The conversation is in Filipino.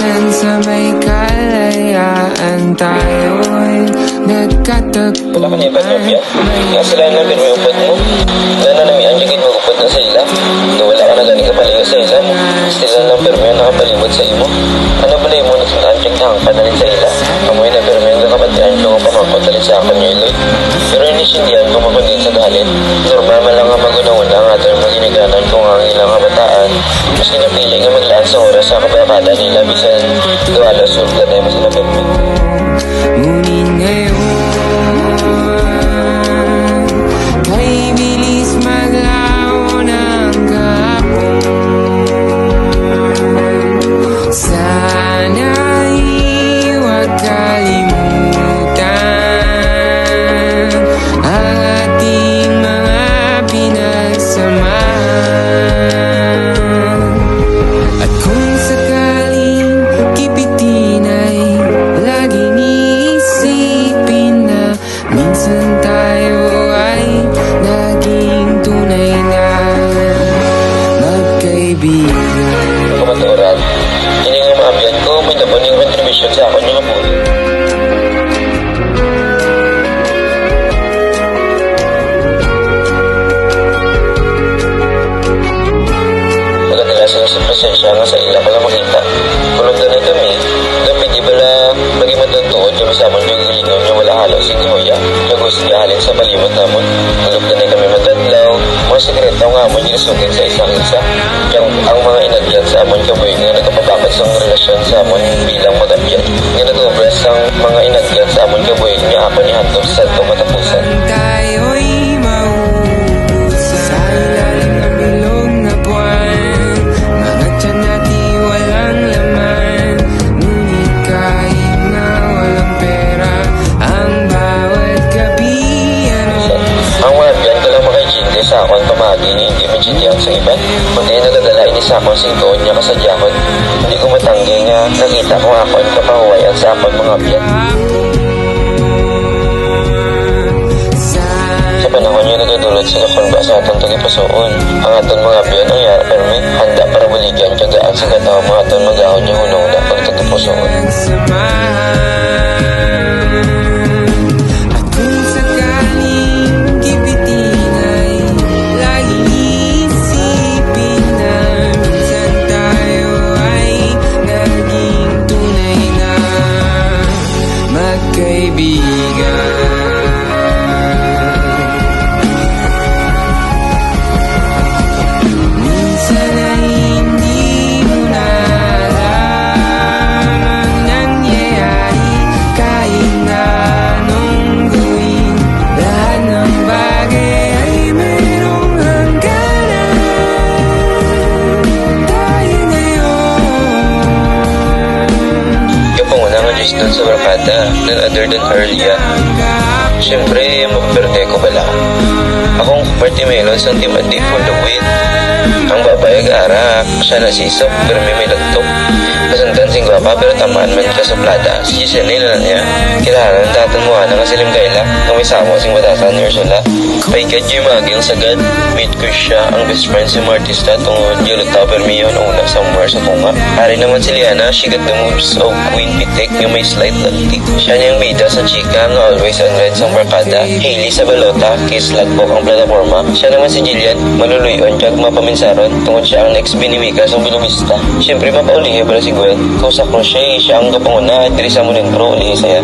Minsan sa may kalayaan tayo'y nagkatagpuan. Wala ka na iba't mo biya. Nga sila na pinuyupad mo. Nga na namian yung ginugupad na sa ila. Nga wala ka na gani kapaligo sa ila. Sila lang pero yung nakapalimod sa imo. Ano ba na mo nagsinantyag na hangpan na rin sa ila? Amoy na pero yung nakapatian ko nga pamagpatalit sa akin yung iloy. Pero inisindihan ko makundin sa galit. Normal man lang nga magunawala ang ato yung maginaganan kung ang ilang kabataan. Mas kinapili nga maglaan sa oras sa kabakada nila bisan duwala surga na yung masalapit mo. Ngunit ngayon kay bilis maglaho ng gapon. Sana'y huwag kalimutan ang ating mga pinagsamahan. At kung sakaling kipitin ay laging iisipin na minsan tayo ay naging tunay na magkaibigan. Kumaturan. Hindi nga maabiyan ko, may napon yung contribution sa akin yung apo. Magkatilasan sa presensya nga sa ila pala makita. Kulog na kami, dapat di bala maging matutuod kami sa amon yung gilingaw niya wala halo si Gihoya. Yung gusto niya halin sa balimot namon. Kulog na kami matadlaw, mga sekreto nga amon yung sugin sa isang isa. Yung ang mga inagyan sa amon kaboy nga nagkapabakas ang relasyon sa amon bilang mag-abyan. Nga nag-obras ang mga inagyan sa amon kaboy nga ako ni Hantos sa itong katapusan. Tayo'y mauubusan sa ilalim ng bilog na buwan. Mga tiyan natin walang laman, ngunit kahit na walang pera, ang bawat gabi Ang mga biyan ko lang makikindi sa akong pamagi ni hindi magsitiyang sa iba. Kundi nagadalain ni sa akong singkoon niya kasadyakon. Hindi ko matanggi nga nakita ko ako ang kapahuwayan sa akong mga biyan. Sa panahon niya nagadulot sila kunba sa atong tagipusoon. Ang atong mga biyan ang yara permi, handa para buligyan tiyagaan sa gataw mga atong mag-ahon niya hunong na pagtatapusoon. At kung sakaling kipitin ay laging iisipin na minsan tayo ay naging tunay na magkaibigan. Minsan ay hindi mo na alam ang nangyayari kahit na anong gawin. Lahat ng bagay ay mayroong hangganan. Tayo ngayon. Yung pangunang Diyos dun sa barkada, none other than Arlia. Siyempre, mapaperte ko bala. Akong party melons ang timadi full of wheat. Ang babayag arak, siya nasisok, pero may lagtok. Kasantan sing gwapa, pero tamaan man ka sa plata. Si Giselle na niya. Kilahanan datan mo na nga silang kaila, na may samo sing batasan ni Ursula. Paikad yung maging sagad. Meet ko siya, ang best friend si Martista, tungod yung lutaw, pero may yun una somewhere sa tunga. Hari naman si Liana, she got the moves of Queen Pitek, yung may slight lagtik. Siya niyang bida sa chika, nga always on red sa barkada. Hailey sa balota, kiss lagpok ang plataforma. Siya naman si Jillian, maluluyon, tiyag mapaminsaron, tungod siya ang next binimika sa Bilubista. Siyempre mapaulihe pala si Gwen, kausak mo siya ang kapanguna, at risa mo rin bro, ulihe saya.